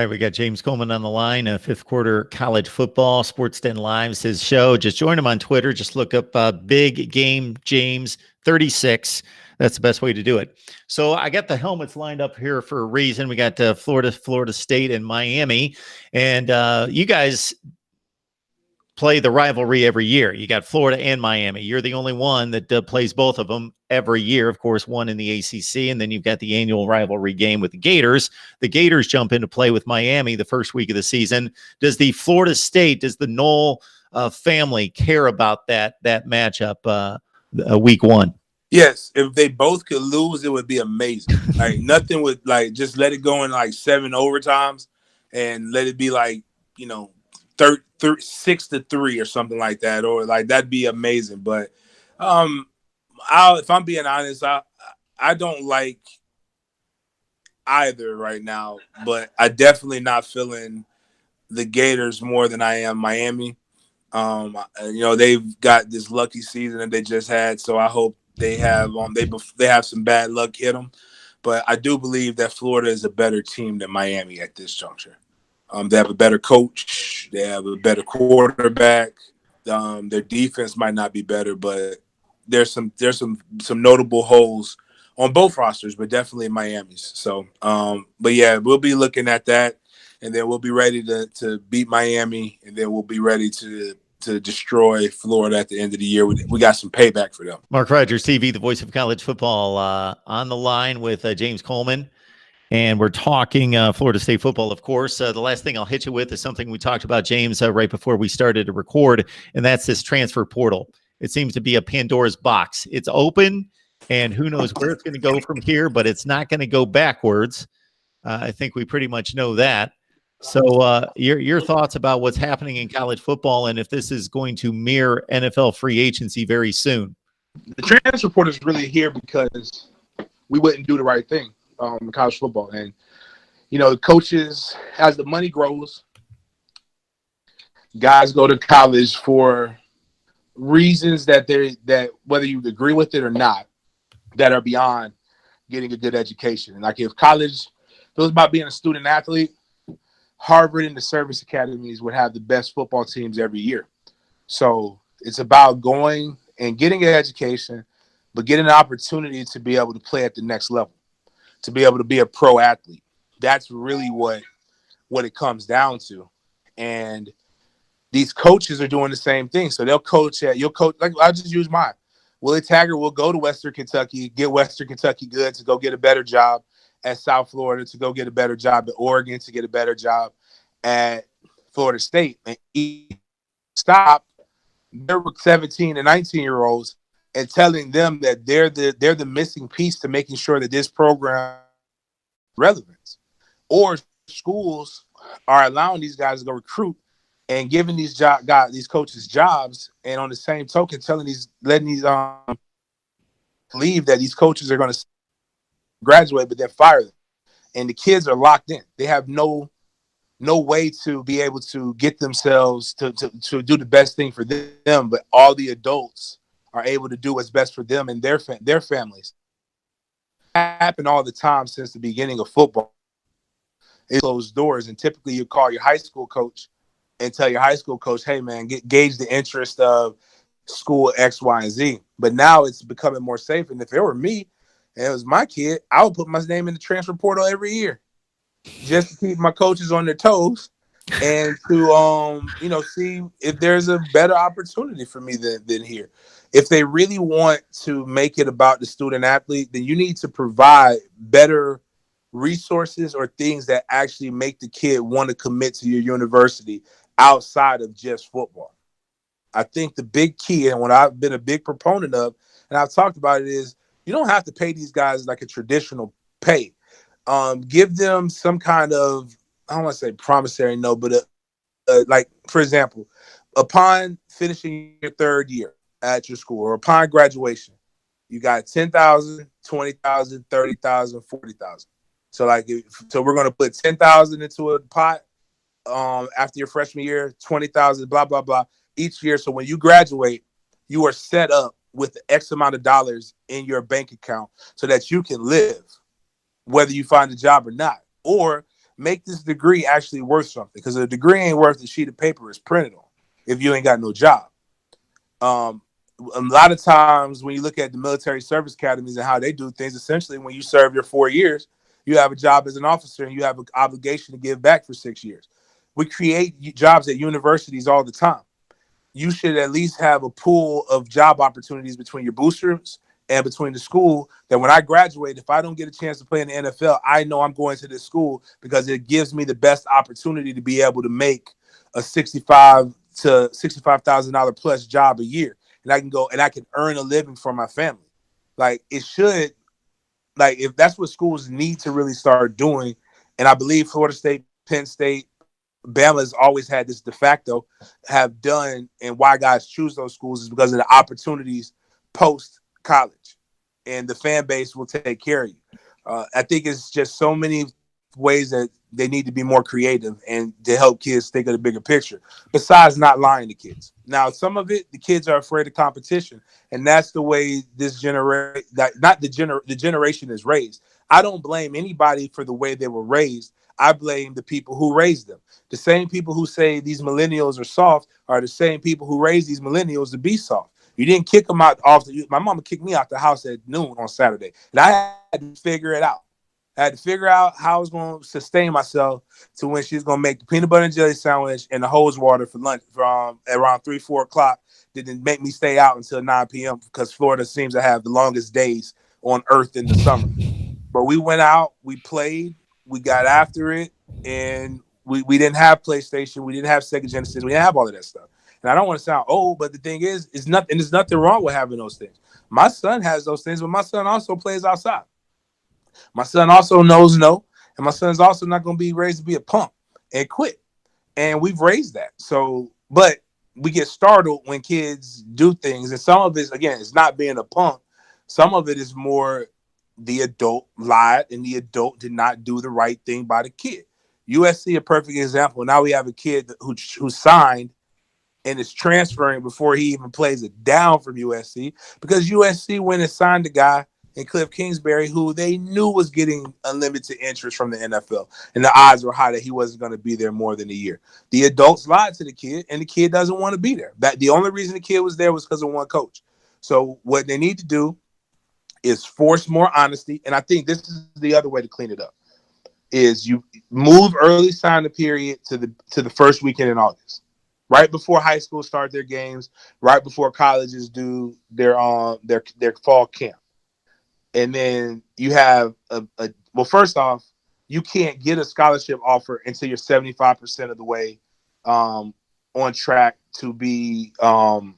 right, we got James Coleman on the line, fifth quarter college football. Sports Den Live's his show. Just join him on Twitter. Just look up Big Game James 36. That's the best way to do it. So I got the helmets lined up here for a reason. We got Florida State, and Miami. And you guys play the rivalry every year. You got Florida and Miami. You're the only one that plays both of them every year. Of course, one in the ACC, and then you've got the annual rivalry game with the Gators. The Gators jump into play with Miami the first week of the season. Does the Noel family care about that matchup week one? Yes, if they both could lose, it would be amazing. Like nothing would just let it go in 7 overtimes and let it be 6-3 or something like that, or that'd be amazing. But if I'm being honest, I don't like either right now, but I definitely not feeling the Gators more than I am Miami. They've got this lucky season that they just had, so I hope they have some bad luck hit them. But I do believe that Florida is a better team than Miami at this juncture. They have a better coach. They have a better quarterback. Their defense might not be better, but there's some notable holes on both rosters, but definitely Miami's. So, but yeah, we'll be looking at that, and then we'll be ready to beat Miami, and then we'll be ready to destroy Florida at the end of the year. We got some payback for them. Mark Rogers TV, the voice of college football, on the line with James Coleman. And we're talking Florida State football, of course. The last thing I'll hit you with is something we talked about, James, right before we started to record, and that's this transfer portal. It seems to be a Pandora's box. It's open, and who knows where it's going to go from here, but it's not going to go backwards. I think we pretty much know that. So your thoughts about what's happening in college football and if this is going to mirror NFL free agency very soon? The transfer portal is really here because we wouldn't do the right thing. In college football, and coaches, as the money grows, guys go to college for reasons that whether you agree with it or not, that are beyond getting a good education. And if college was about being a student athlete, Harvard and the service academies would have the best football teams every year. So it's about going and getting an education, but getting an opportunity to be able to play at the next level, to be able to be a pro athlete. That's really what it comes down to. And these coaches are doing the same thing. So you'll coach, I'll just use mine. Willie Taggart will go to Western Kentucky, get Western Kentucky good to go get a better job at South Florida, to go get a better job at Oregon, to get a better job at Florida State. And stop their 17 and 19-year-olds and telling them that they're the missing piece to making sure that this program is relevant. Or schools are allowing these guys to go recruit and giving these coaches jobs, and on the same token, letting these believe that these coaches are going to graduate, but then fire them. And the kids are locked in. They have no way to be able to get themselves to do the best thing for them, but all the adults are able to do what's best for them and their families. It happened all the time since the beginning of football. It closed doors, and typically you call your high school coach and tell your high school coach, hey, man, gauge the interest of school X, Y, and Z. But now it's becoming more safe, and if it were me and it was my kid, I would put my name in the transfer portal every year just to keep my coaches on their toes and to see if there's a better opportunity for me than here. If they really want to make it about the student athlete, then you need to provide better resources or things that actually make the kid want to commit to your university outside of just football. I think the big key, and what I've been a big proponent of, and I've talked about it, is you don't have to pay these guys like a traditional pay. Give them some kind of, I don't want to say promissory note, but like, for example, upon finishing your third year at your school or upon graduation, you got $10,000, $20,000, $30,000, $40,000. So we're going to put $10,000 into a pot after your freshman year, $20,000, blah, blah, blah, each year. So when you graduate, you are set up with X amount of dollars in your bank account so that you can live, whether you find a job or not. Or make this degree actually worth something, because a degree ain't worth the sheet of paper it's printed on if you ain't got no job. A lot of times when you look at the military service academies and how they do things, essentially when you serve your 4 years, you have a job as an officer and you have an obligation to give back for 6 years. We create jobs at universities all the time. You should at least have a pool of job opportunities between your boosters and between the school, that when I graduate, if I don't get a chance to play in the NFL, I know I'm going to this school because it gives me the best opportunity to be able to make a $65,000 plus job a year. And I can go and I can earn a living for my family. Like, it should, like, if that's what schools need to really start doing. And I believe Florida State, Penn State, Bama has always had this de facto have done, and why guys choose those schools is because of the opportunities post college, and the fan base will take care of you. I think it's just so many ways that they need to be more creative and to help kids think of the bigger picture, besides not lying to kids. Now, some of it, the kids are afraid of competition, and that's the way this generation, that not the generation is raised. I don't blame anybody for the way they were raised. I blame the people who raised them. The same people who say these millennials are soft are the same people who raise these millennials to be soft. You didn't kick them out off my mama kicked me out the house at noon on Saturday, and I had to figure it out. I had to figure out how I was going to sustain myself to when she's going to make the peanut butter and jelly sandwich and the hose water for lunch from around 3-4 o'clock. Didn't make me stay out until 9 p.m. because Florida seems to have the longest days on earth in the summer. But we went out, we played, we got after it, and we didn't have PlayStation, we didn't have Sega Genesis, we didn't have all of that stuff. And I don't want to sound old, but the thing is, there's nothing wrong with having those things. My son has those things, but my son also plays outside. My son also knows no, and my son's also not going to be raised to be a punk and quit. And we've raised that. So, but we get startled when kids do things, and some of it, again, it's not being a punk. Some of it is more the adult lied, and the adult did not do the right thing by the kid. USC, a perfect example. Now we have a kid who signed and is transferring before he even plays it down from USC, because USC went and signed a guy in Cliff Kingsbury who they knew was getting unlimited interest from the NFL, and the odds were high that he wasn't going to be there more than a year. The adults lied to the kid, and the kid doesn't want to be there. That the only reason the kid was there was because of one coach. So what they need to do is force more honesty, and I think this is the other way to clean it up. Is you move early signing period to the first weekend in August, right before high school start their games, right before colleges do their fall camp. And then you have well, first off, you can't get a scholarship offer until you're 75% of the way on track to be eligible.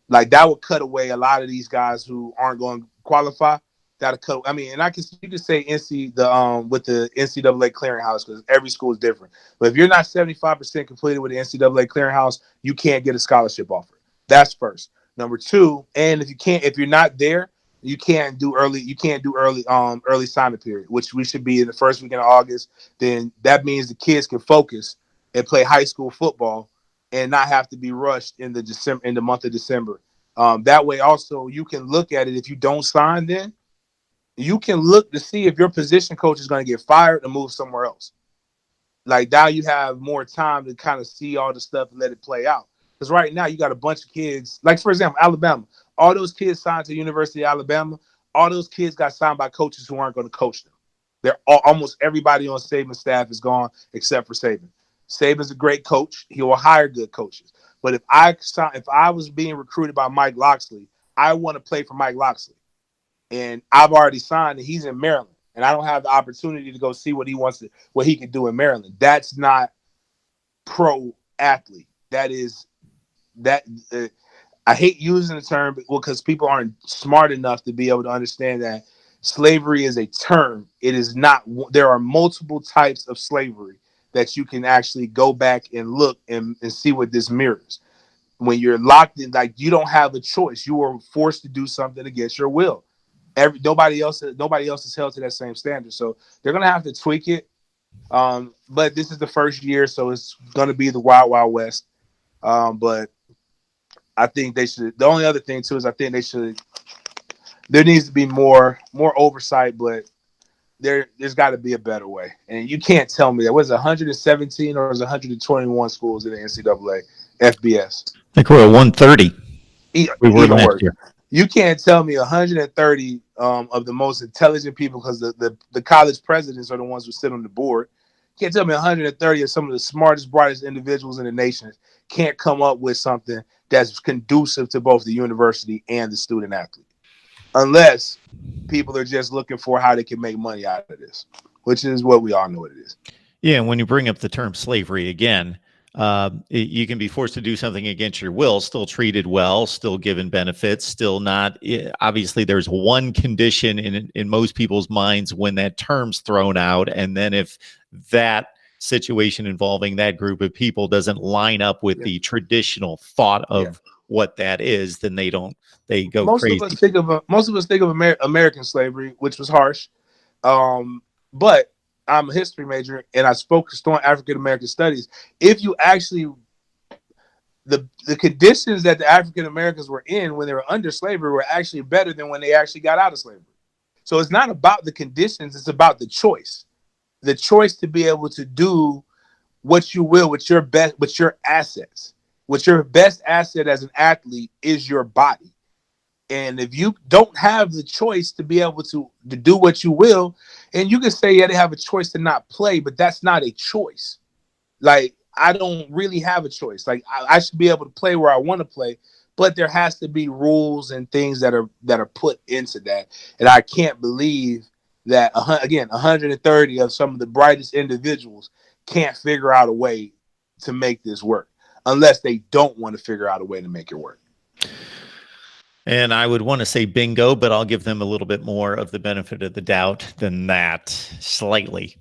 Like, that would cut away a lot of these guys who aren't going to qualify. That'll cut. I mean, and you can say with the NCAA clearinghouse, because every school is different. But if you're not 75% completed with the NCAA clearinghouse, you can't get a scholarship offer. That's first. Number two, and if you're not there, you can't do early signing period, which we should be in the first weekend of August. Then that means the kids can focus and play high school football and not have to be rushed in the month of December. That way, also, you can look at it. If you don't sign, then you can look to see if your position coach is going to get fired and move somewhere else. Like, now you have more time to kind of see all the stuff and let it play out. Because right now you got a bunch of kids, like, for example, Alabama. All those kids signed to the University of Alabama, all those kids got signed by coaches who aren't going to coach them. Almost everybody on Saban's staff is gone except for Saban. Saban's a great coach. He will hire good coaches. But if I was being recruited by Mike Locksley, I want to play for Mike Locksley. And I've already signed, and he's in Maryland, and I don't have the opportunity to go see what he can do in Maryland. That's not pro athlete. That is that. I hate using the term because people aren't smart enough to be able to understand that slavery is a term. It is not. There are multiple types of slavery that you can actually go back and look and see what this mirrors. When you're locked in, like, you don't have a choice. You are forced to do something against your will. Nobody else is held to that same standard. So they're gonna have to tweak it. But this is the first year, so it's gonna be the wild, wild west. But I think they should. The only other thing too is I think they should. There needs to be more oversight, but there's got to be a better way. And you can't tell me that was 117 or was 121 schools in the NCAA FBS. I think we're at 130. We were Even last worse. year. You can't tell me 130 of the most intelligent people, because the college presidents are the ones who sit on the board. You can't tell me 130 of some of the smartest, brightest individuals in the nation can't come up with something that's conducive to both the university and the student athlete, unless people are just looking for how they can make money out of this, which is what we all know it is. Yeah, and when you bring up the term slavery again, you can be forced to do something against your will, still treated well, still given benefits, still not. Obviously, there's one condition in most people's minds when that term's thrown out, and then if that situation involving that group of people doesn't line up with the traditional thought of what that is, then they go crazy. Most of us think of American slavery, which was harsh, but I'm a history major and I focused on African American studies. If you actually, the conditions that the African Americans were in when they were under slavery were actually better than when they actually got out of slavery. So it's not about the conditions, it's about the choice to be able to do what you will with your assets. What your best asset as an athlete is your body. And if you don't have the choice to be able to do what you will, and you can say, yeah, they have a choice to not play, but that's not a choice. Like, I don't really have a choice. Like, I should be able to play where I want to play, but there has to be rules and things that are put into that. And I can't believe that, again, 130 of some of the brightest individuals can't figure out a way to make this work, unless they don't want to figure out a way to make it work. And I would want to say bingo, but I'll give them a little bit more of the benefit of the doubt than that. Slightly.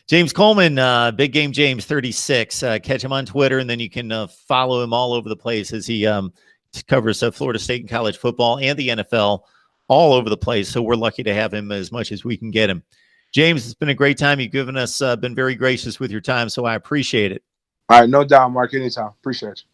James Coleman, Big Game James 36. Catch him on Twitter, and then you can follow him all over the place as he covers Florida State and college football and the NFL all over the place. So we're lucky to have him as much as we can get him. James, it's been a great time. You've been very gracious with your time, so I appreciate it. All right, no doubt, Mark. Anytime. Appreciate you.